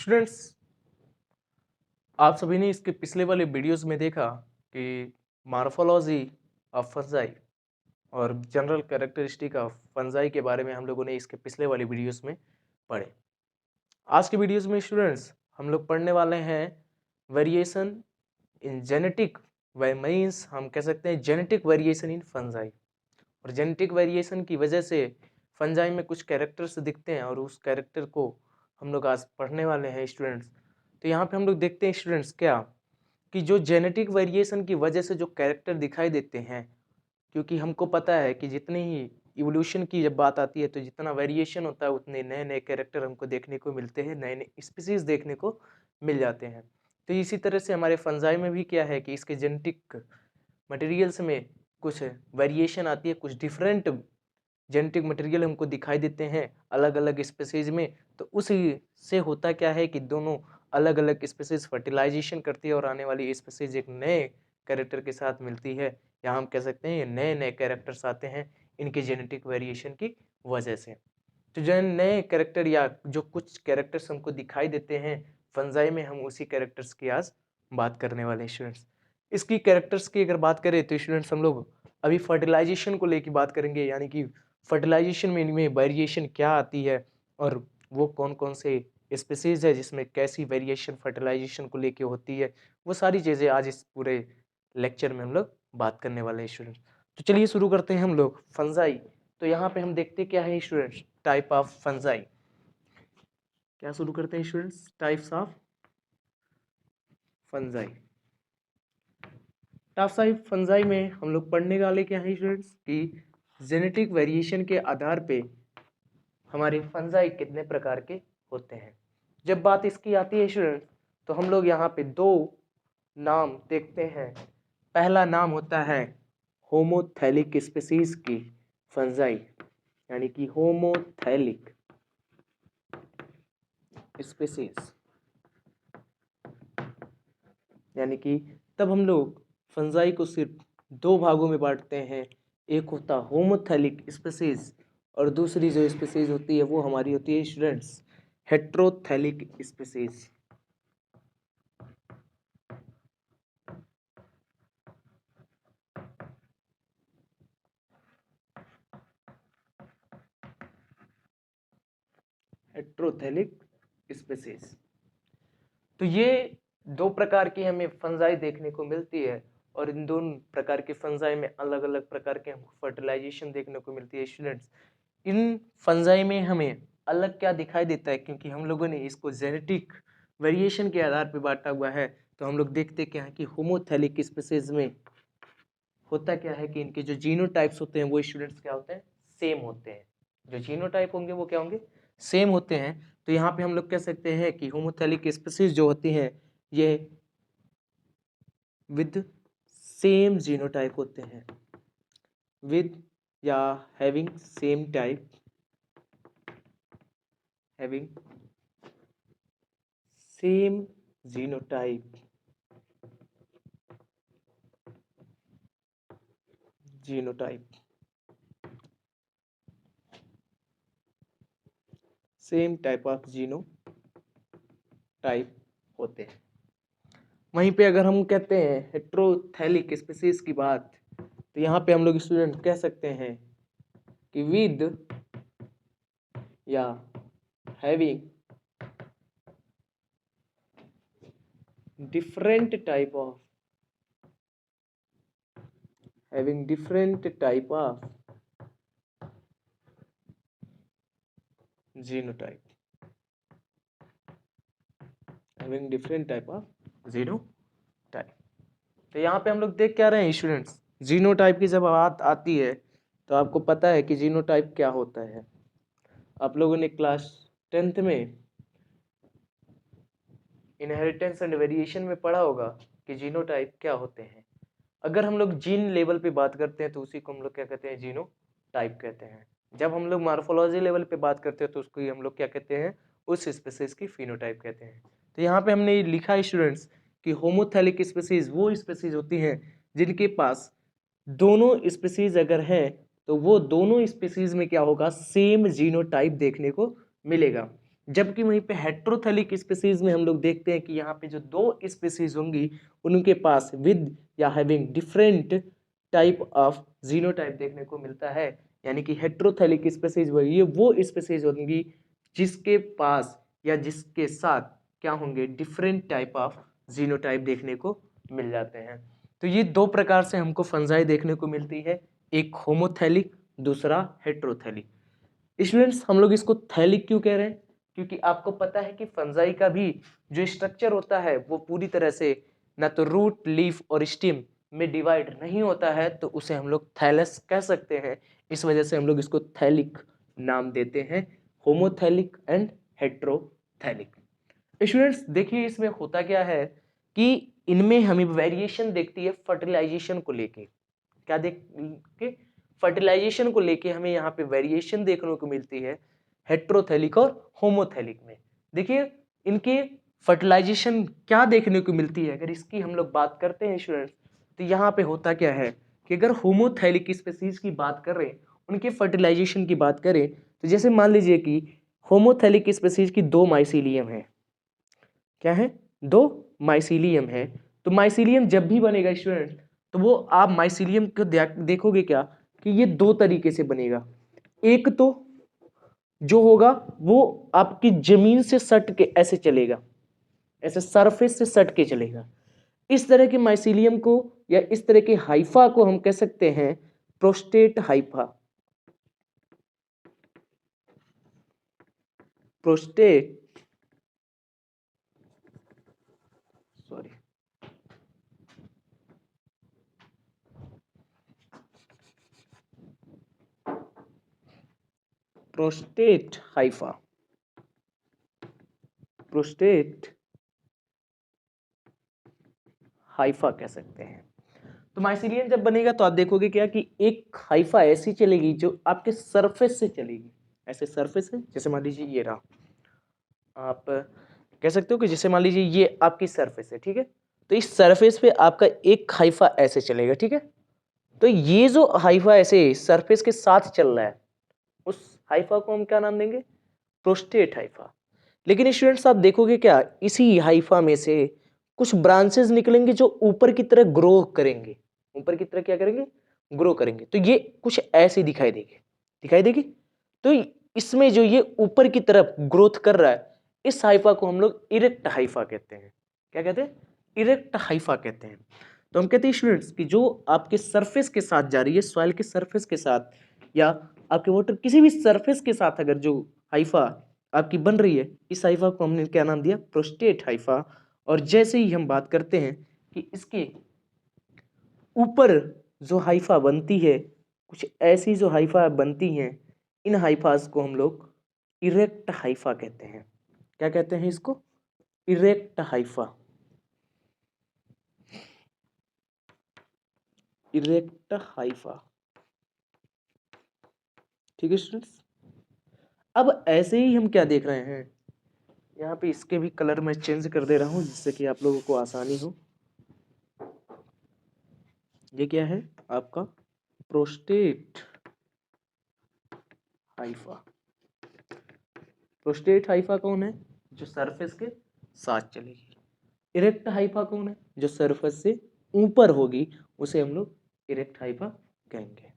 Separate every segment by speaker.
Speaker 1: Students, आप सभी ने इसके पिछले वाले वीडियोस में देखा कि मॉर्फोलॉजी ऑफ फंजाई और जनरल कैरेक्टरिस्टिक ऑफ फंजाई के बारे में हम लोगों ने इसके पिछले वाले वीडियोस में पढ़े। आज के वीडियोस में स्टूडेंट्स हम लोग पढ़ने वाले हैं वेरिएशन इन जेनेटिक मीन्स हम कह सकते हैं जेनेटिक वेरिएशन इन फंजाई। और जेनेटिक वेरिएशन की वजह से फंजाई में कुछ कैरेक्टर्स दिखते हैं और उस कैरेक्टर को हम लोग आज पढ़ने वाले हैं स्टूडेंट्स। तो यहाँ पे हम लोग देखते हैं स्टूडेंट्स क्या कि जो जेनेटिक वेरिएशन की वजह से जो कैरेक्टर दिखाई देते हैं, क्योंकि हमको पता है कि जितनी ही इवोल्यूशन की जब बात आती है तो जितना वेरिएशन होता है उतने नए नए कैरेक्टर हमको देखने को मिलते हैं, नए नए स्पीसीज देखने को मिल जाते हैं। तो इसी तरह से हमारे फंजाई में भी क्या है कि इसके जेनेटिक मटेरियल्स में कुछ वेरिएशन आती है, कुछ डिफरेंट जेनेटिक मटेरियल हमको दिखाई देते हैं अलग अलग स्पीसीज में। तो उसी से होता क्या है कि दोनों अलग अलग स्पीसीज फर्टिलाइजेशन करती है और आने वाली स्पीसीज एक नए कैरेक्टर के साथ मिलती है, या हम कह सकते हैं नए नए कैरेक्टर्स आते हैं इनके जेनेटिक वेरिएशन की वजह से। तो जो नए कैरेक्टर या जो कुछ कैरेक्टर्स हमको दिखाई देते हैं फंजाई में, हम उसी कैरेक्टर्स की आज बात करने वाले हैं स्टूडेंट्स। इसकी कैरेक्टर्स की अगर बात करें तो स्टूडेंट्स हम लोग अभी फर्टिलाइजेशन को लेकर बात करेंगे, यानी कि फर्टिलाइजेशन में इनमें वेरिएशन क्या आती है और वो कौन कौन से स्पीसीज है जिसमें कैसी वेरिएशन फर्टिलाइजेशन को लेके होती है। वो सारी चीज़ें आज इस पूरे लेक्चर में हम लोग बात करने वाले हैं स्टूडेंट्स। तो चलिए शुरू करते हैं हम लोग फंजाई। तो यहाँ पे हम देखते क्या है स्टूडेंट्स, टाइप ऑफ फंजाई। क्या शुरू करते हैं students, types of fungi. Types of fungi में हम लोग पढ़ने वाले क्या है स्टूडेंट्स कि जेनेटिक वेरिएशन के आधार पे हमारे फंजाई कितने प्रकार के होते हैं। जब बात इसकी आती है स्टूडेंट्स तो हम लोग यहाँ पे दो नाम देखते हैं। पहला नाम होता है होमोथैलिक स्पीसीज की फंजाई, यानी कि होमोथैलिक स्पीसीज, यानी कि तब हम लोग फंजाई को सिर्फ दो भागों में बांटते हैं। एक होता होमोथैलिक स्पीसीज और दूसरी जो स्पीसीज होती है वो हमारी होती है students heterothallic species. Heterothallic species. तो ये दो प्रकार की हमें फंजाई देखने को मिलती है और इन दोनों प्रकार के फंजाई में अलग अलग प्रकार के हमको फर्टिलाइजेशन देखने को मिलती है स्टूडेंट्स। इन फंजाई में हमें अलग क्या दिखाई देता है, क्योंकि हम लोगों ने इसको जेनेटिक वेरिएशन के आधार पर बांटा हुआ है। तो हम लोग देखते क्या है कि होमोथैलिक स्पीसीज में होता क्या है कि इनके जो जीनोटाइप्स होते हैं वो स्टूडेंट्स क्या होते हैं, सेम होते हैं। जो जीनोटाइप होंगे वो क्या होंगे, सेम होते हैं। तो यहाँ पे हम लोग कह सकते हैं कि होमोथैलिक स्पीसीज जो होती हैं ये विद सेम जीनोटाइप होते हैं, विद या having same type, having same genotype, genotype same type of genotype होते हैं। वहीं पे अगर हम कहते हैं हेट्रोथैलिक स्पीसीज की बात, तो यहाँ पे हम लोग स्टूडेंट कह सकते हैं कि विद या having different type of genotype, having different type of genotype। तो यहाँ पे हम लोग देख क्या रहे हैं स्टूडेंट्स, जीनोटाइप की जब बात आती है तो आपको पता है कि जीनोटाइप क्या होता है। आप लोगों ने क्लास 10th में इनहेरिटेंस एंड वेरिएशन में पढ़ा होगा कि जीनोटाइप क्या होते हैं। अगर हम लोग जीन लेवल पे बात करते हैं तो उसी को हम लोग क्या कहते हैं, जीनोटाइप कहते हैं। जब हम लोग मॉर्फोलॉजी लेवल पे बात करते हैं तो उसको हम लोग क्या कहते हैं, उस स्पीसीज की फिनोटाइप कहते हैं। तो यहाँ पे हमने लिखा है स्टूडेंट्स कि होमोथैलिक स्पीसीज वो स्पीसीज होती हैं जिनके पास दोनों स्पीसीज अगर है तो वो दोनों स्पीसीज में क्या होगा, सेम जीनोटाइप देखने को मिलेगा। जबकि वहीं पे हेट्रोथैलिक स्पीसीज में हम लोग देखते हैं कि यहाँ पे जो दो स्पीसीज होंगी उनके पास विद या having different type of genotype देखने को मिलता है। यानी कि हेट्रोथैलिक स्पीसीज वही है वो स्पीसीज होंगी जिसके पास या जिसके साथ क्या होंगे डिफरेंट टाइप ऑफ जीनोटाइप देखने को मिल जाते हैं। तो ये दो प्रकार से हमको फंजाई देखने को मिलती है, एक होमोथैलिक, दूसरा हेट्रोथैलिक। स्टूडेंट्स हम लोग इसको थैलिक क्यों कह रहे हैं? क्योंकि आपको पता है कि फंजाई का भी जो स्ट्रक्चर होता है वो पूरी तरह से ना तो रूट, लीफ और स्टेम में डिवाइड नहीं होता है, तो उसे हम लोग थैलस कह सकते हैं। इस वजह से हम लोग इसको थैलिक नाम देते हैं, होमोथैलिक एंड हेट्रोथैलिक। स्टूडेंट्स देखिए इसमें होता क्या है कि इनमें हमें वेरिएशन देखती है फर्टिलाइजेशन को लेके। क्या देख के फर्टिलाइजेशन को लेके हमें यहाँ पे वेरिएशन देखने को मिलती है हेट्रोथैलिक और होमोथैलिक में। देखिए इनके फर्टिलाइजेशन क्या देखने को मिलती है, अगर इसकी हम लोग बात करते हैं स्टूडेंट्स, तो यहाँ पे होता क्या है कि अगर होमोथैलिक स्पीसीज की बात करें, उनके फर्टिलाइजेशन की बात करें, तो जैसे मान लीजिए कि होमोथैलिक स्पीसीज की दो माइसीलियम है। क्या है? दो माइसीलियम है। तो माइसीलियम जब भी बनेगा स्टूडेंट, तो वो आप माइसीलियम को देखोगे क्या कि ये दो तरीके से बनेगा। एक तो जो होगा वो आपकी जमीन से सट के ऐसे चलेगा, ऐसे सरफेस से सट के चलेगा। इस तरह के माइसीलियम को या इस तरह के हाइफा को हम कह सकते हैं prostate Haifa. Prostate sorry prostate Haifa, prostate Haifa कह सकते हैं। तो माइसीलियम जब बनेगा तो आप देखोगे क्या कि एक हाइफा ऐसी चलेगी जो आपके सरफेस से चलेगी, ऐसे सरफेस से, जैसे मान लीजिए ये रहा, आप कह सकते हो कि जैसे मान लीजिए ये आपकी सरफेस है, ठीक है, तो इस सरफेस पे आपका एक हाइफा ऐसे चलेगा, ठीक है। तो ये जो हाइफा ऐसे सरफेस के साथ चल रहा है, उस हाइफा को हम क्या नाम देंगे? Prostate Haifa. लेकिन स्टूडेंट्स आप देखोगे क्या इसी हाइफा में से कुछ ब्रांचेस निकलेंगे जो ऊपर की तरह ग्रो करेंगे, ऊपर की तरह क्या करेंगे? ग्रो करेंगे। तो ये कुछ ऐसे दिखाई देगी, दिखाई देगी। तो इसमें जो ये ऊपर की तरफ ग्रोथ कर रहा है, इस हाइफा को हम लोग इरेक्ट हाइफा कहते हैं। क्या कहते हैं? इरेक्ट हाइफा कहते हैं। तो हम कहते हैं स्टूडेंट्स कि जो आपके सरफेस के साथ जा रही है, सॉइल के सरफेस के साथ या आपके वाटर किसी भी सरफेस के साथ अगर जो हाइफा आपकी बन रही है, इस हाइफा को हमने क्या नाम दिया? Prostate Haifa. और जैसे ही हम बात करते हैं कि इसके ऊपर जो हाइफा बनती है, कुछ ऐसी जो हाइफा बनती हैं, इन हाइफास को हम लोग इरेक्ट हाइफा कहते हैं। क्या कहते हैं इसको? Erect Haifa, erect Haifa. ठीक है स्टूडेंट्स, अब ऐसे ही हम क्या देख रहे हैं, यहाँ पे इसके भी कलर मैं चेंज कर दे रहा हूँ जिससे कि आप लोगों को आसानी हो। ये क्या है आपका? Prostate Haifa. प्रोस्टेट हाइफा कौन है? जो सरफेस के साथ चलेगी। इरेक्ट हाइफा कौन है? जो सरफेस से ऊपर होगी, उसे हम लोग इरेक्ट हाइफा कहेंगे।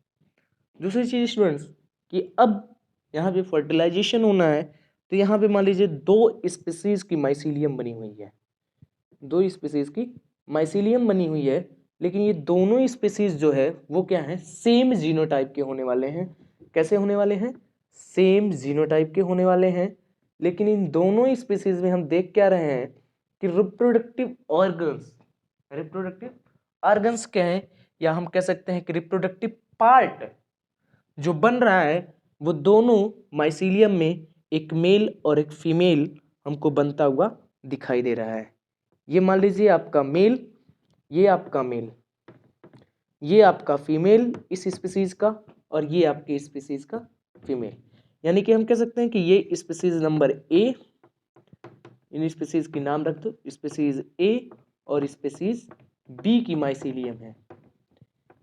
Speaker 1: दूसरी चीज स्टूडेंट्स कि अब यहाँ पे फर्टिलाइजेशन होना है, तो यहाँ पे मान लीजिए दो स्पीसीज की माइसीलियम बनी हुई है, दो स्पीसीज की माइसीलियम बनी हुई है, लेकिन ये दोनों स्पीसीज जो है वो क्या है? सेम जीनोटाइप के होने वाले हैं। कैसे होने वाले हैं? सेम जीनोटाइप के होने वाले हैं। लेकिन इन दोनों स्पीसीज में हम देख क्या रहे हैं कि रिप्रोडक्टिव ऑर्गन्स, रिप्रोडक्टिव ऑर्गन्स क्या है, या हम कह सकते हैं कि रिप्रोडक्टिव पार्ट जो बन रहा है वो दोनों माइसीलियम में एक मेल और एक फीमेल हमको बनता हुआ दिखाई दे रहा है। ये मान लीजिए आपका मेल, ये आपका मेल, ये आपका फीमेल इस स्पीसीज का, और ये आपकी स्पीसीज का फीमेल। यानी कि हम कह सकते हैं कि ये species number A, in species की नाम रख दो, स्पीसीज ए और स्पीसीज बी की माइसीलियम है।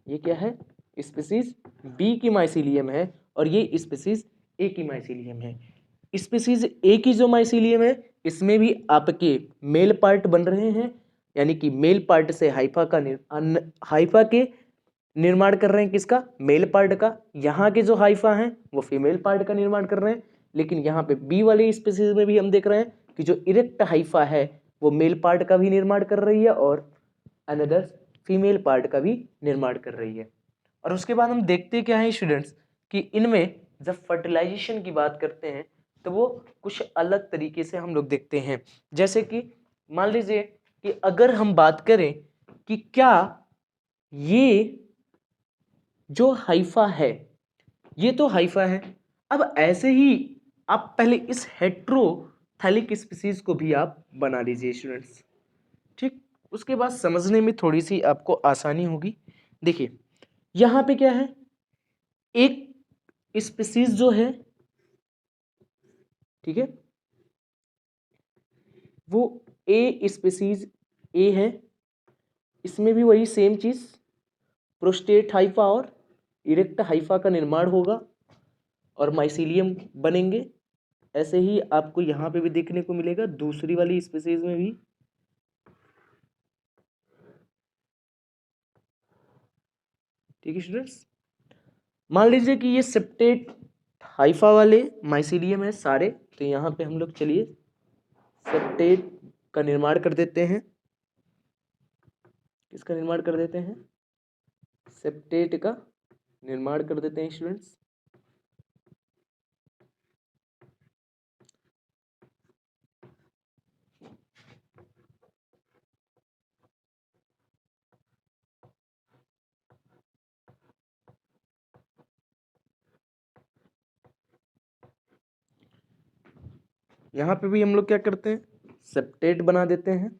Speaker 1: ये क्या है? स्पीसीज बी की माइसीलियम है और ये स्पीसीज ए की माइसीलियम है। स्पीसीज ए की जो माइसीलियम है इसमें भी आपके मेल पार्ट बन रहे हैं, यानी कि मेल पार्ट से हाइफा के निर्माण कर रहे हैं, किसका? मेल पार्ट का। यहाँ के जो हाइफा हैं वो फीमेल पार्ट का निर्माण कर रहे हैं। लेकिन यहाँ पे बी वाली स्पीसीज में भी हम देख रहे हैं कि जो इरेक्ट हाइफा है वो मेल पार्ट का भी निर्माण कर रही है और अनदर फीमेल पार्ट का भी निर्माण कर रही है। और उसके बाद हम देखते क्या है स्टूडेंट्स कि इनमें जब फर्टिलाइजेशन की बात करते हैं तो वो कुछ अलग तरीके से हम लोग देखते हैं। जैसे कि मान लीजिए कि अगर हम बात करें कि क्या ये जो हाइफा है ये तो हाइफा है, अब ऐसे ही आप पहले इस हेट्रोथैलिक स्पीसीज को भी आप बना लीजिए स्टूडेंट्स, ठीक। उसके बाद समझने में थोड़ी सी आपको आसानी होगी। देखिए यहाँ पे क्या है, एक स्पीसीज जो है, ठीक है, वो ए स्पीसीज ए है, इसमें भी वही सेम चीज प्रोस्टेट हाइफा और इरेक्ट हाइफा का निर्माण होगा और माइसीलियम बनेंगे। ऐसे ही आपको यहाँ पे भी देखने को मिलेगा दूसरी वाली स्पीसीज में भी। ठीक है स्टूडेंट्स, मान लीजिए कि ये सेप्टेट हाइफा वाले माइसीलियम है सारे, तो यहाँ पे हम लोग चलिए सेप्टेट का निर्माण कर देते हैं। किसका निर्माण कर देते हैं? सेप्टेट का निर्माण कर देते हैं स्टूडेंट्स। यहाँ पे भी हम लोग क्या करते हैं, सेप्टेट बना देते हैं।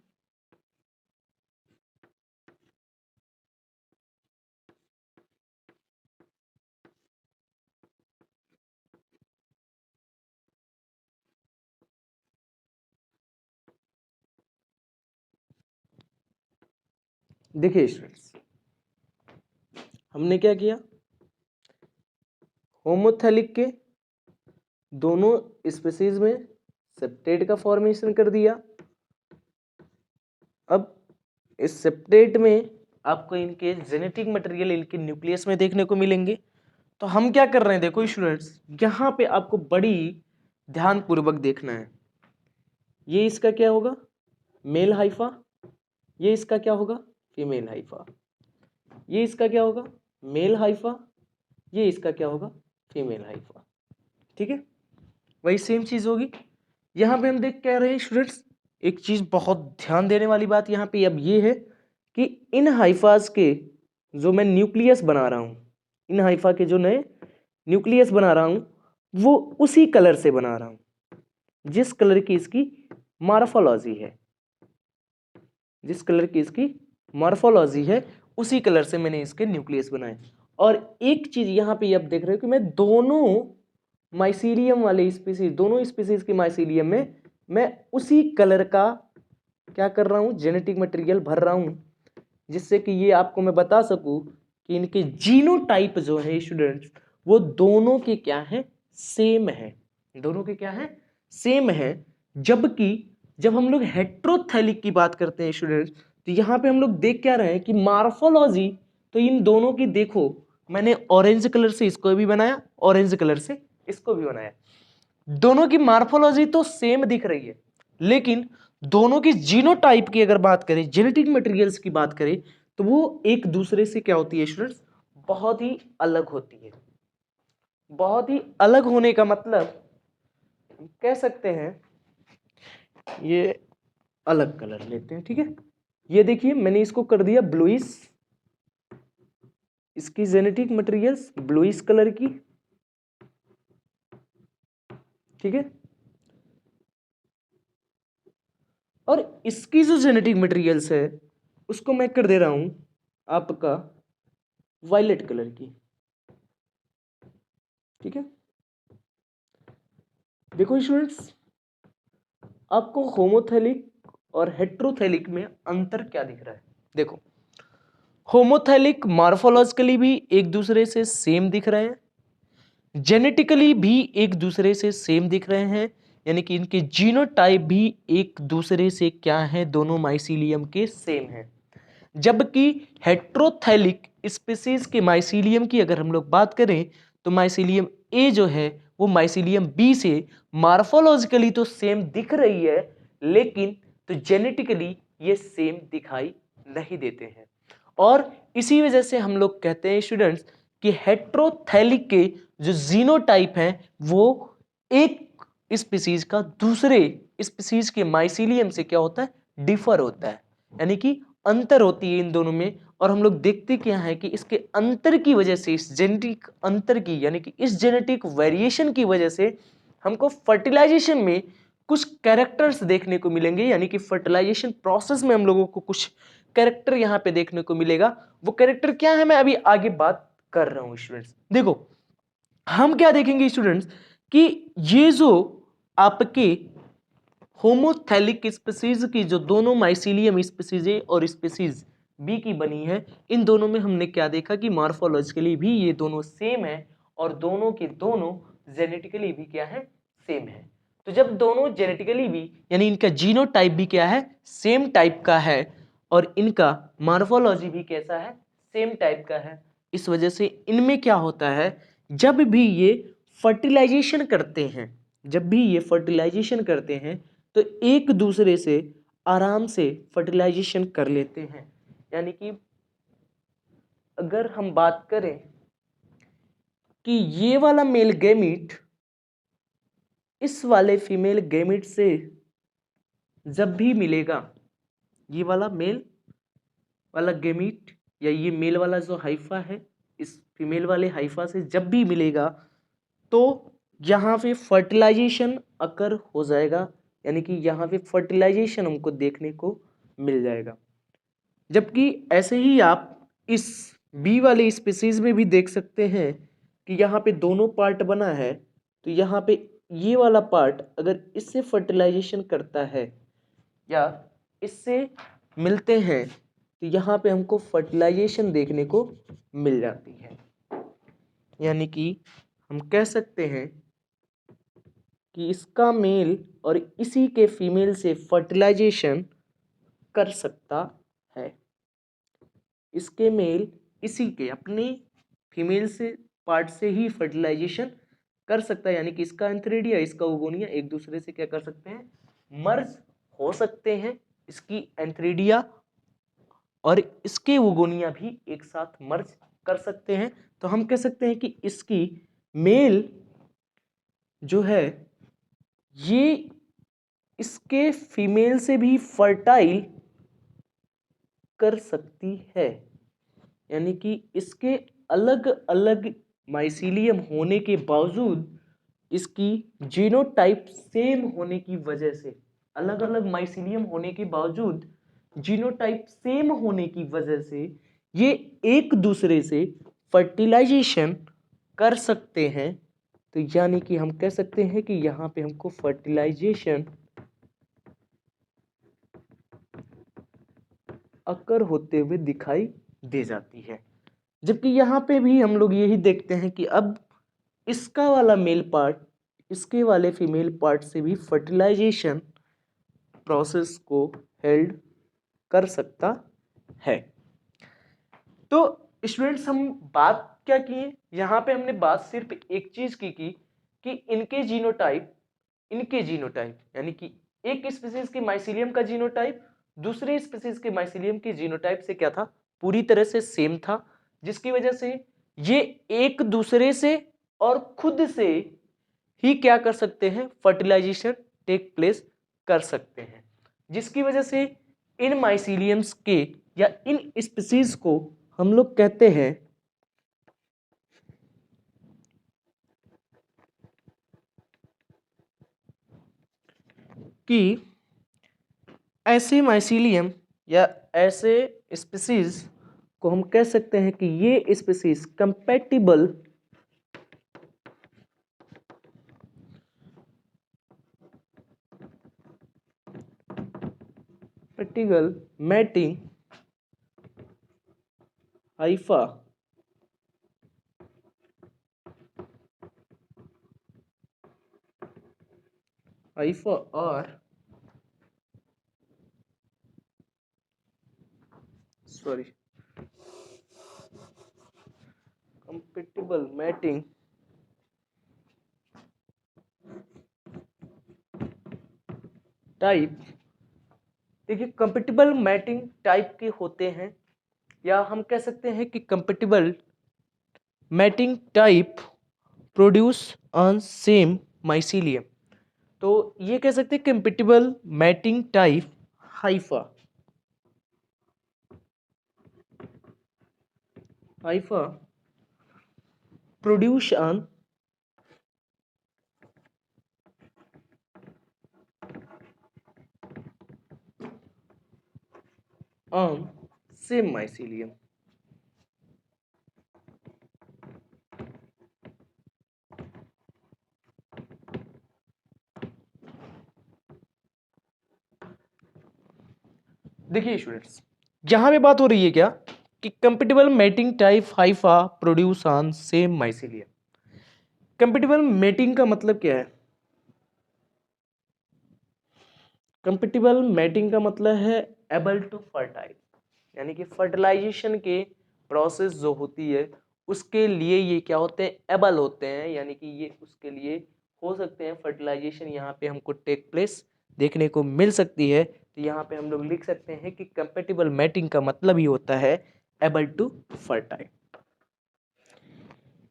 Speaker 1: देखिए स्टूडेंट्स, हमने क्या किया, होमोथैलिक के दोनों स्पीसीज में सेप्टेट का फॉर्मेशन कर दिया। अब इस सेप्टेट में आपको इनके जेनेटिक मटेरियल इनके न्यूक्लियस में देखने को मिलेंगे। तो हम क्या कर रहे हैं, देखो स्टूडेंट्स, यहाँ पे आपको बड़ी ध्यान पूर्वक देखना है। ये इसका क्या होगा, मेल हाइफा, ये इसका क्या होगा, फीमेल हाइफा, ये इसका क्या होगा, मेल हाइफा, ये इसका क्या होगा, फीमेल हाइफा। ठीक है, वही सेम चीज होगी। यहाँ पे हम देख क्या रहे हैं स्टूडेंट्स, एक चीज बहुत ध्यान देने वाली बात यहाँ पे अब ये है कि इन हाइफाज के जो मैं न्यूक्लियस बना रहा हूँ, इन हाइफा के जो नए न्यूक्लियस बना रहा हूँ वो उसी कलर से बना रहा हूँ जिस कलर की इसकी मॉर्फोलॉजी है, जिस कलर की इसकी मॉर्फोलॉजी है उसी कलर से मैंने इसके न्यूक्लियस बनाए। और एक चीज यहाँ पे अब देख रहे हो कि मैं दोनों माइसीलियम वाले स्पीसीज, दोनों स्पीसीज के माइसीलियम में मैं उसी कलर का क्या कर रहा हूँ, जेनेटिक मटेरियल भर रहा हूँ, जिससे कि ये आपको मैं बता सकूं कि इनके जीनोटाइप जो है स्टूडेंट्स वो दोनों के क्या है, सेम है, दोनों के क्या है, सेम है। जबकि जब हम लोग हेट्रोथैलिक की बात करते हैं स्टूडेंट्स तो यहाँ पे हम लोग देख क्या रहे हैं कि मॉर्फोलॉजी तो इन दोनों की देखो, मैंने ऑरेंज कलर से इसको भी बनाया, ऑरेंज कलर से इसको भी बनाया, दोनों की मॉर्फोलॉजी तो सेम दिख रही है, लेकिन दोनों की जीनोटाइप की अगर बात करें, जेनेटिक मटेरियल्स की बात करें, तो वो एक दूसरे से क्या होती है स्टूडेंट्स, बहुत ही अलग होती है। बहुत ही अलग होने का मतलब कह सकते हैं, ये अलग कलर लेते हैं, ठीक है। ये देखिए मैंने इसको कर दिया ब्लूइश, इसकी जेनेटिक मटेरियल्स ब्लूइश कलर की, ठीक है। और इसकी जो जेनेटिक मटेरियल्स है उसको मैं कर दे रहा हूं आपका वायलेट कलर की, ठीक है। देखो स्टूडेंट्स, आपको होमोथैलिक और हेट्रोथैलिक में अंतर क्या दिख रहा है, देखो होमोथैलिक मॉर्फोलॉजिकली भी एक दूसरे से सेम दिख रहे हैं, जेनेटिकली भी एक दूसरे से सेम दिख रहे हैं, यानी कि इनके जीनोटाइप भी एक दूसरे से क्या है, दोनों माइसीलियम के सेम हैं। जबकि हेट्रोथैलिक स्पीसीज के माइसीलियम की अगर हम लोग बात करें तो माइसीलियम ए जो है वो माइसीलियम बी से मार्फोलॉजिकली तो सेम दिख रही है, लेकिन तो जेनेटिकली ये सेम दिखाई नहीं देते हैं। और इसी वजह से हम लोग कहते हैं स्टूडेंट्स कि हेट्रोथैलिक के जो जीनोटाइप हैं वो एक स्पीसीज का दूसरे स्पीसीज के माइसीलियम से क्या होता है, डिफर होता है, यानी कि अंतर होती है इन दोनों में। और हम लोग देखते क्या है कि इसके अंतर की वजह से, इस जेनेटिक अंतर की यानी कि इस जेनेटिक वेरिएशन की वजह से हमको फर्टिलाइजेशन में कुछ कैरेक्टर्स देखने को मिलेंगे, यानी कि फर्टिलाइजेशन प्रोसेस में हम लोगों को कुछ कैरेक्टर यहाँ पे देखने को मिलेगा। वो कैरेक्टर क्या है मैं अभी आगे बात कर रहा हूँ स्टूडेंट्स। देखो हम क्या देखेंगे स्टूडेंट्स कि ये जो आपके होमोथैलिक स्पीसीज की जो दोनों माइसीलियम स्पीसीज ए और स्पीसीज बी की बनी है, इन दोनों में हमने क्या देखा कि मॉर्फोलॉजिकली भी ये दोनों सेम है और दोनों के दोनों जेनेटिकली भी क्या है, सेम है। तो जब दोनों जेनेटिकली भी यानी इनका जीनोटाइप भी क्या है, सेम टाइप का है और इनका मॉर्फोलॉजी भी कैसा है, सेम टाइप का है, इस वजह से इनमें क्या होता है, जब भी ये फर्टिलाइजेशन करते हैं, जब भी ये फर्टिलाइजेशन करते हैं तो एक दूसरे से आराम से फर्टिलाइजेशन कर लेते हैं। यानी कि अगर हम बात करें कि ये वाला मेल गैमीट इस वाले फीमेल गैमीट से जब भी मिलेगा, ये वाला मेल वाला गैमीट या ये मेल वाला जो हाइफा है इस फीमेल वाले हाइफा से जब भी मिलेगा तो यहाँ पे फर्टिलाइजेशन अकर हो जाएगा, यानी कि यहाँ पे फर्टिलाइजेशन हमको देखने को मिल जाएगा। जबकि ऐसे ही आप इस बी वाले स्पीसीज में भी देख सकते हैं कि यहाँ पे दोनों पार्ट बना है, तो यहाँ पे ये वाला पार्ट अगर इससे फर्टिलाइजेशन करता है या इससे मिलते हैं तो यहाँ पे हमको फर्टिलाइजेशन देखने को मिल जाती है। यानी कि हम कह सकते हैं कि इसका मेल और इसी के फीमेल से फर्टिलाइजेशन कर सकता है, इसके मेल इसी के अपने फीमेल से पार्ट से ही फर्टिलाइजेशन कर सकता है, यानी कि इसका एंथ्रेडिया इसका ओगोनिया एक दूसरे से क्या कर सकते हैं, मर्ज हो सकते हैं। इसकी एंथ्रेडिया और इसके ओगोनिया भी एक साथ मर्ज कर सकते हैं। तो हम कह सकते हैं कि इसकी मेल जो है ये इसके फीमेल से भी फर्टाइल कर सकती है, यानी कि इसके अलग अलग माइसीलियम होने के बावजूद इसकी जीनोटाइप सेम होने की वजह से, अलग अलग माइसीलियम होने के बावजूद जीनोटाइप सेम होने की वजह से ये एक दूसरे से फर्टिलाइजेशन कर सकते हैं। तो यानी कि हम कह सकते हैं कि यहाँ पे हमको फर्टिलाइजेशन अकर होते हुए दिखाई दे जाती है। जबकि यहाँ पे भी हम लोग यही देखते हैं कि अब इसका वाला मेल पार्ट इसके वाले फीमेल पार्ट से भी फर्टिलाइजेशन प्रोसेस को हेल्ड कर सकता है। तो स्टूडेंट्स हम बात क्या किए यहाँ पे, हमने बात सिर्फ एक चीज की कि इनके जीनोटाइप यानी कि एक स्पीसीज के माइसीलियम का जीनोटाइप दूसरे स्पीसीज के माइसीलियम के जीनोटाइप से क्या था, पूरी तरह से सेम था, जिसकी वजह से ये एक दूसरे से और खुद से ही क्या कर सकते हैं, फर्टिलाइजेशन टेक प्लेस कर सकते हैं, जिसकी वजह से इन माइसीलियम्स के या इन स्पीसीज को हम लोग कहते हैं कि ऐसे माइसीलियम या ऐसे स्पीसीज को हम कह सकते हैं कि ये species compatible mating hypha hypha are compatible mating type. देखिए कंपेटिबल मैटिंग टाइप के होते हैं, या हम कह सकते हैं कि compatible mating type produce on same mycelium. तो ये कह सकते हैं compatible mating type hypha hypha produce on same mycelium. देखिए स्टूडेंट्स, यहां पे बात हो रही है क्या कि compatible mating type hypha produce on same mycelium. Compatible mating का मतलब क्या है? कंपेटिबल मैटिंग का मतलब है एबल टू फर्टाइल, यानी कि फर्टिलाइजेशन के प्रोसेस जो होती है उसके लिए ये क्या होते हैं, एबल होते हैं, यानी कि ये उसके लिए हो सकते हैं। फर्टिलाइजेशन यहाँ पे हमको टेक प्लेस देखने को मिल सकती है। तो यहाँ पे हम लोग लिख सकते हैं कि कंपेटिबल मैटिंग का मतलब ही होता है एबल टू फर्टाइल,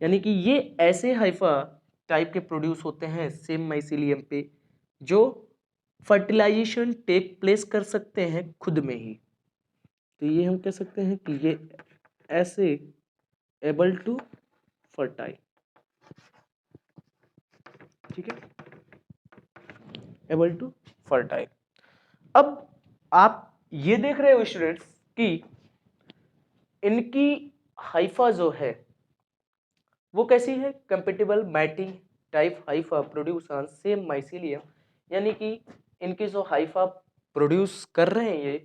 Speaker 1: यानी कि ये ऐसे हाइफा टाइप के प्रोड्यूस होते हैं सेम माइसीलियम पे जो फर्टिलाइजेशन टेक प्लेस कर सकते हैं खुद में ही। तो ये हम कह सकते हैं कि ये ऐसे एबल टू फर्टाइल, ठीक है, एबल टू फर्टाइल। अब आप ये देख रहे हो स्टूडेंट्स कि इनकी हाइफा जो है वो कैसी है, compatible mating type hypha produce on same mycelium, यानी कि इनके जो हाइफा प्रोड्यूस कर रहे हैं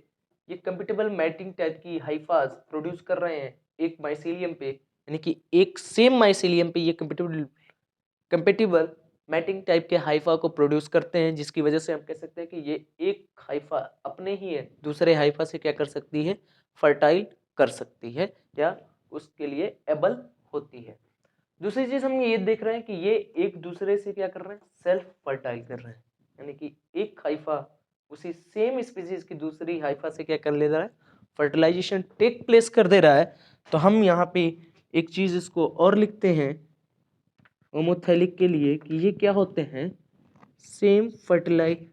Speaker 1: ये कंपेटिबल मैटिंग टाइप की हाइफाज प्रोड्यूस कर रहे हैं एक माइसीलियम पे, यानी कि एक सेम माइसीलियम पे ये कंपेटिबल मैटिंग टाइप के हाइफा को प्रोड्यूस करते हैं, जिसकी वजह से हम कह सकते हैं कि ये एक हाइफा अपने ही है दूसरे हाइफा से क्या कर सकती है, फर्टाइल कर सकती है या उसके लिए एबल होती है। दूसरी चीज हम ये देख रहे हैं कि ये एक दूसरे से क्या कर रहे हैं, सेल्फ फर्टाइल कर रहे हैं, यानी कि एक हाइफा उसी सेम स्पीसीज की दूसरी हाइफा से क्या कर ले रहा है, फर्टिलाइजेशन टेक प्लेस कर दे रहा है। तो हम यहाँ पे एक चीज इसको और लिखते हैं होमोथैलिक के लिए कि ये क्या होते हैं, सेम फर्टिलाइज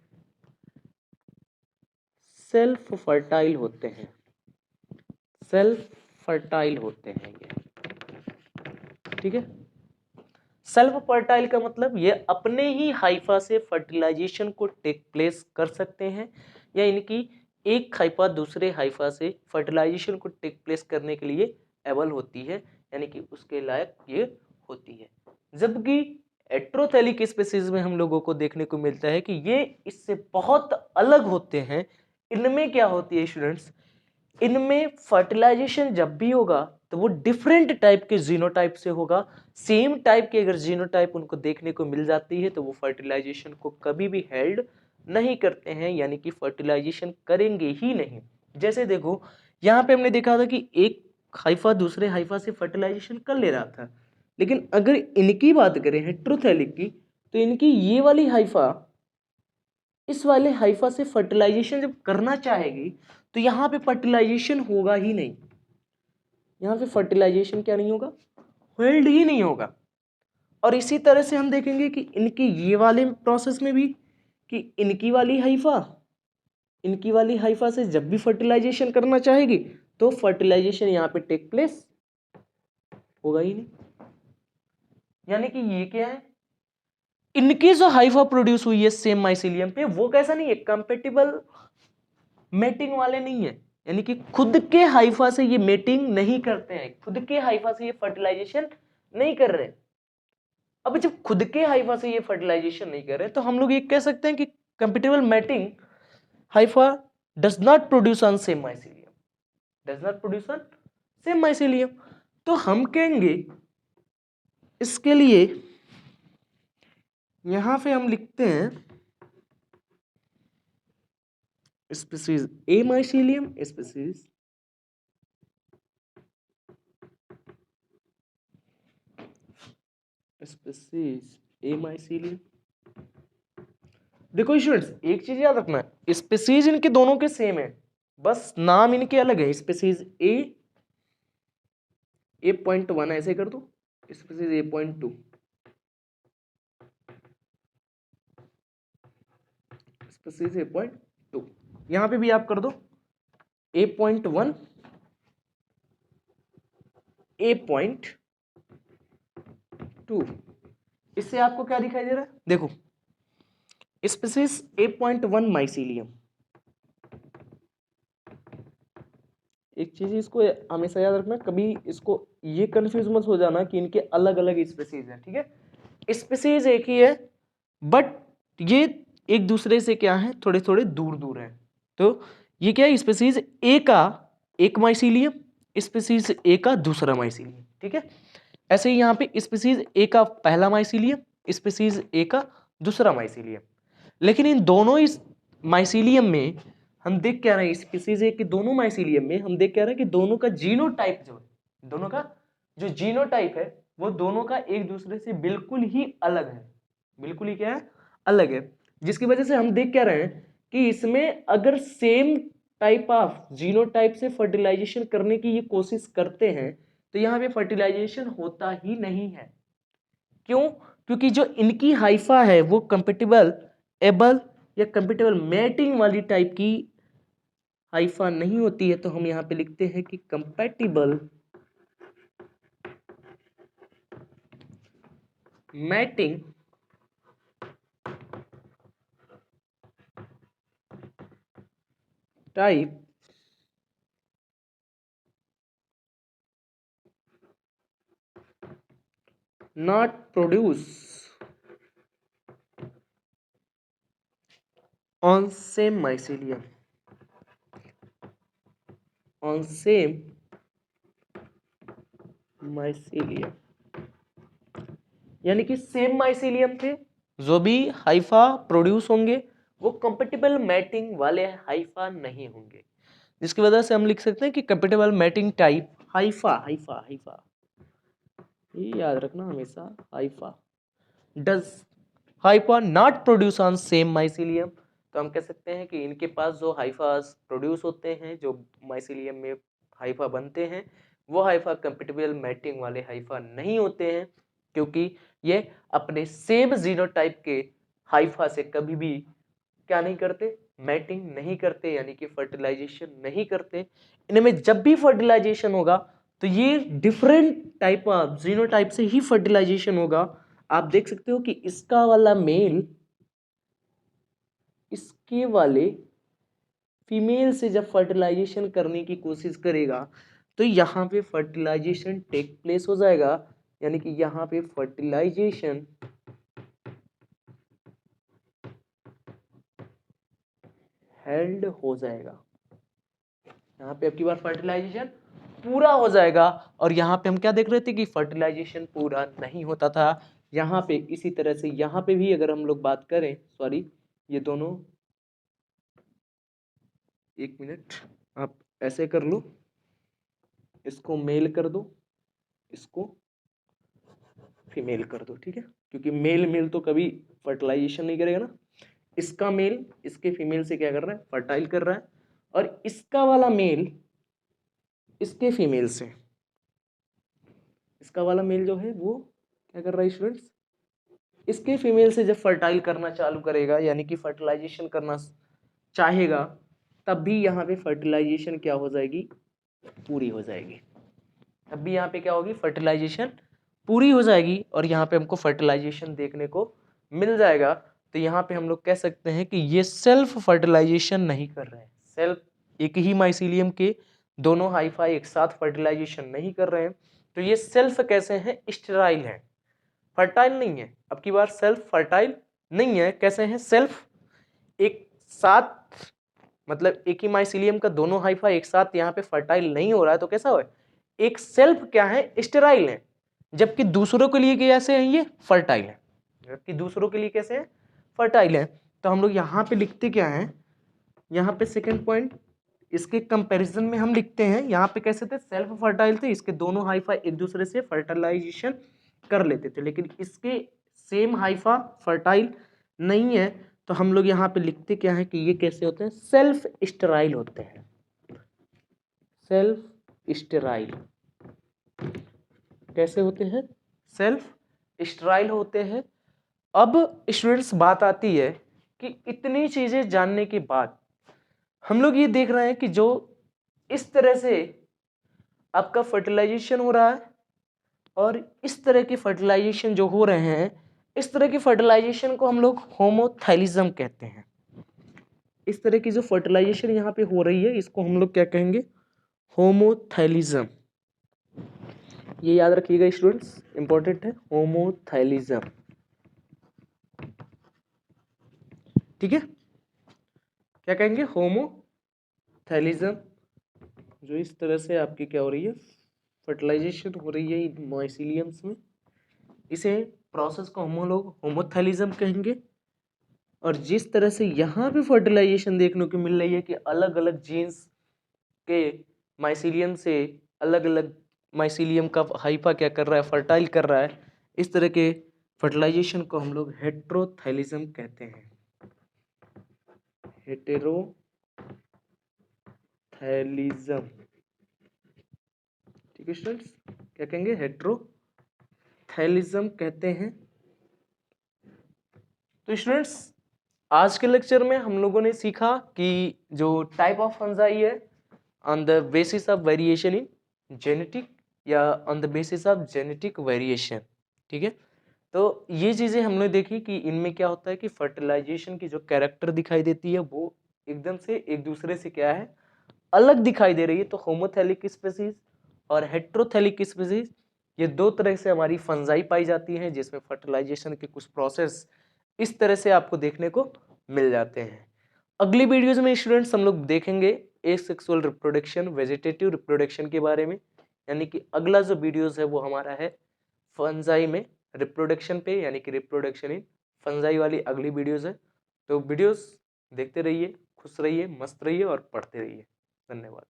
Speaker 1: सेल्फ फर्टाइल होते हैं, सेल्फ फर्टाइल होते हैं ये, ठीक है। सेल्फ फर्टाइल का मतलब ये अपने ही हाइफा से फर्टिलाइजेशन को टेक प्लेस कर सकते हैं, या इनकी एक हाइफा दूसरे हाइफा से फर्टिलाइजेशन को टेक प्लेस करने के लिए एबल होती है, यानी कि उसके लायक ये होती है। जबकि एट्रोथैलिक स्पीसीज में हम लोगों को देखने को मिलता है कि ये इससे बहुत अलग होते हैं। इनमें क्या होती है स्टूडेंट्स, इनमें फर्टिलाइजेशन जब भी होगा तो वो डिफरेंट टाइप के जीनोटाइप से होगा। सेम टाइप के अगर जीनोटाइप उनको देखने को मिल जाती है तो वो फर्टिलाइजेशन को कभी भी हेल्ड नहीं करते हैं, यानी कि फर्टिलाइजेशन करेंगे ही नहीं। जैसे देखो यहाँ पे हमने देखा था कि एक हाइफा दूसरे हाइफा से फर्टिलाइजेशन कर ले रहा था, लेकिन अगर इनकी बात करें हेट्रोथैलिक की, तो इनकी ये वाली हाइफा इस वाले हाइफा से फर्टिलाइजेशन जब करना चाहेगी तो यहाँ पे फर्टिलाइजेशन होगा ही नहीं, यहाँ पे फर्टिलाइजेशन क्या नहीं होगा, होल्ड ही नहीं होगा। और इसी तरह से हम देखेंगे कि इनके ये वाले प्रोसेस में भी कि इनकी वाली हाइफा से जब भी फर्टिलाइजेशन करना चाहेगी तो फर्टिलाइजेशन यहाँ पे टेक प्लेस होगा ही नहीं, यानी कि ये क्या है, इनकी जो हाइफा प्रोड्यूस हुई है सेम माइसीलियम पे वो कैसा नहीं है, कंपेटिबल मेटिंग वाले नहीं है, यानी कि खुद के हाइफा से ये मेटिंग नहीं करते हैं, खुद के हाइफा से ये फर्टिलाइजेशन नहीं कर रहे। अब जब खुद के हाइफा से ये फर्टिलाइजेशन नहीं कर रहे तो हम लोग ये कह सकते हैं कि compatible mating hypha does not produce on same mycelium, does not produce on same mycelium. तो हम कहेंगे इसके लिए यहां पे हम लिखते हैं स्पीसीज ए माइसीलियम, स्पीसीज ए माइसीलियम। देखो स्टूडेंट्स, एक चीज याद रखना, स्पीसीज इनके दोनों के सेम है, बस नाम इनके अलग है। स्पीसीज A.1 ऐसे कर दो, स्पीसीज A.2, स्पीसीज A.2, यहां पे भी आप कर दो A.1, A.2। इससे आपको क्या दिखाई दे रहा है? देखो, स्पीसीज A.1 माइसीलियम। एक चीज इसको हमेशा याद रखना, कभी इसको ये कंफ्यूज मत हो जाना कि इनके अलग अलग स्पीसीज है, ठीक है? स्पीसीज एक ही है, बट ये एक दूसरे से क्या है, थोड़े थोड़े दूर दूर है। तो ये क्या है, स्पीसीज ए का एक माइसीलियम, स्पीसीज ए का दूसरा माइसीलियम, ठीक है? ऐसे ही यहाँ पे स्पीसीज ए का पहला माइसीलियम, स्पीसीज ए का दूसरा माइसीलियम। लेकिन इन दोनों इस माइसीलियम में हम देख क्या रहे हैं, स्पीसीज ए के दोनों माइसीलियम में हम देख क्या रहे हैं कि दोनों का जीनोटाइप जो है, दोनों का जो जीनोटाइप है वो दोनों का एक दूसरे से बिल्कुल ही अलग है, बिल्कुल ही क्या है, अलग है। जिसकी वजह से हम देख क्या रहे हैं कि इसमें अगर सेम टाइप ऑफ जीनोटाइप से फर्टिलाइजेशन करने की ये कोशिश करते हैं तो यहाँ पे फर्टिलाइजेशन होता ही नहीं है। क्यों? क्योंकि जो इनकी हाइफा है वो कंपेटिबल एबल या कंपेटिबल मैटिंग वाली टाइप की हाइफा नहीं होती है। तो हम यहाँ पे लिखते हैं कि compatible mating type not produce on same mycelium, on same mycelium, यानी कि सेम माइसीलियम थे जो भी हाइफा प्रोड्यूस होंगे वो कंपेटिबल मैटिंग वाले हाइफा नहीं होंगे, जिसकी वजह से हम लिख सकते हैं कि compatible mating type hypha, hypha, hypha, ये याद रखना हमेशा, hypha does hypha not produce on same mycelium. तो हम कह सकते हैं कि इनके पास जो हाइफास प्रोड्यूस होते हैं, जो माइसीलियम में हाइफा बनते हैं, वो हाइफा कंपेटिबल मैटिंग वाले हाइफा नहीं होते हैं, क्योंकि ये अपने सेम जीनोटाइप के हाइफा से कभी भी क्या नहीं करते, मैटिंग नहीं करते, यानी कि फर्टिलाइजेशन नहीं करते। इनमें जब भी फर्टिलाइजेशन होगा तो ये डिफरेंट टाइप ऑफ जीनोटाइप से ही फर्टिलाइजेशन होगा। आप देख सकते हो कि इसका वाला मेल इसके वाले फीमेल से जब फर्टिलाइजेशन करने की कोशिश करेगा तो यहाँ पे फर्टिलाइजेशन टेक प्लेस हो जाएगा, यानी कि यहाँ पे फर्टिलाइजेशन हेल्ड हो जाएगा, यहाँ पे अब की बार फर्टिलाइजेशन पूरा हो जाएगा। और यहाँ पे हम क्या देख रहे थे कि फर्टिलाइजेशन पूरा नहीं होता था। यहाँ पे इसी तरह से यहाँ पे भी अगर हम लोग बात करें, सॉरी ये दोनों, एक मिनट, आप ऐसे कर लो, इसको मेल कर दो, इसको फीमेल कर दो, ठीक है? क्योंकि मेल मेल तो कभी फर्टिलाइजेशन नहीं करेगा ना। इसका मेल इसके फीमेल से क्या कर रहा है, फर्टाइल कर रहा है, और इसका वाला मेल इसके फीमेल से, इसका वाला मेल जो है वो क्या कर रहा है स्टूडेंट्स, इसके फीमेल से जब फर्टाइल करना चालू करेगा, यानी कि फर्टिलाइजेशन करना चाहेगा, तब भी यहाँ पे फर्टिलाइजेशन क्या हो जाएगी, पूरी हो जाएगी। तब भी यहाँ पे क्या होगी, फर्टिलाइजेशन पूरी हो जाएगी, और यहाँ पे हमको फर्टिलाइजेशन देखने को मिल जाएगा। तो यहाँ पे हम लोग कह सकते हैं कि ये सेल्फ फर्टिलाइजेशन नहीं कर रहे हैं, सेल्फ एक ही माइसीलियम के दोनों हाइफा एक साथ फर्टिलाइजेशन नहीं कर रहे हैं। तो ये सेल्फ कैसे हैं, स्टेराइल हैं, फर्टाइल नहीं है। अब की बार सेल्फ फर्टाइल नहीं है, कैसे हैं, सेल्फ एक साथ, मतलब एक ही माइसीलियम का दोनों हाइफा एक साथ यहाँ पे फर्टाइल नहीं हो रहा है, तो कैसा हो, एक सेल्फ क्या है, स्टेराइल है, जबकि दूसरों के लिए कैसे हैं, ये फर्टाइल है, जबकि दूसरों के लिए कैसे हैं, फर्टाइल है। तो हम लोग यहाँ पे लिखते क्या है, यहाँ पे सेकंड पॉइंट, इसके कंपैरिजन में हम लिखते हैं, यहाँ पे कैसे थे, सेल्फ फर्टाइल थे, इसके दोनों हाइफा एक दूसरे से फर्टिलाइजेशन कर लेते थे, लेकिन इसके सेम हाइफा फर्टाइल नहीं है, तो हम लोग यहाँ पे लिखते क्या है कि ये कैसे होते हैं, सेल्फ स्टेराइल होते हैं, सेल्फ स्टेराइल। कैसे होते हैं, सेल्फ स्टेराइल होते हैं। अब स्टूडेंट्स बात आती है कि इतनी चीजें जानने के बाद हम लोग ये देख रहे हैं कि जो इस तरह से आपका फर्टिलाइजेशन हो रहा है और इस तरह के फर्टिलाइजेशन जो हो रहे हैं, इस तरह की फर्टिलाइजेशन को हम लोग होमोथैलिज्म कहते हैं। इस तरह की जो फर्टिलाइजेशन यहाँ पे हो रही है इसको हम लोग क्या कहेंगे, होमोथैलिज्म। ये याद रखिएगा स्टूडेंट्स, इंपॉर्टेंट है, होमोथैलिज्म। ठीक है, क्या कहेंगे, होमोथैलिज्म। जो इस तरह से आपकी क्या हो रही है, फर्टिलाइजेशन हो रही है माइसीलियम्स में, इसे प्रोसेस को हम लोग होमोथैलिज्म कहेंगे। और जिस तरह से यहाँ पे फर्टिलाइजेशन देखने को मिल रही है कि अलग अलग जीन्स के माइसीलियम से अलग अलग माइसीलियम का हाइफा क्या कर रहा है, फर्टाइल कर रहा है, इस तरह के फर्टिलाइजेशन को हम लोग हेट्रोथैलिज्म कहते हैं, हेटेरोथैलिज्म। ठीक है स्टूडेंट्स, क्या कहेंगे, हेट्रोथैलिज्म कहते हैं। तो स्टूडेंट्स आज के लेक्चर में हम लोगों ने सीखा कि जो टाइप ऑफ फंजाई है on the basis of variation in genetic या on the basis of genetic variation. ठीक है, तो ये चीज़ें हमने देखी कि इनमें क्या होता है कि फर्टिलाइजेशन की जो कैरेक्टर दिखाई देती है वो एकदम से एक दूसरे से क्या है, अलग दिखाई दे रही है। तो होमोथैलिक स्पीसीज और हेट्रोथैलिक स्पीसीज, ये दो तरह से हमारी फंजाई पाई जाती हैं जिसमें फर्टिलाइजेशन के कुछ प्रोसेस इस तरह से आपको देखने को मिल जाते हैं। अगली वीडियोज में स्टूडेंट्स हम लोग देखेंगे एसेक्सुअल रिप्रोडक्शन, वेजिटेटिव रिप्रोडक्शन के बारे में, यानी कि अगला जो वीडियोज है वो हमारा है फंजाई में रिप्रोडक्शन पे, यानी कि रिप्रोडक्शन इन फंजाई वाली अगली वीडियोज है। तो वीडियोज देखते रहिए, खुश रहिए, मस्त रहिए और पढ़ते रहिए। धन्यवाद।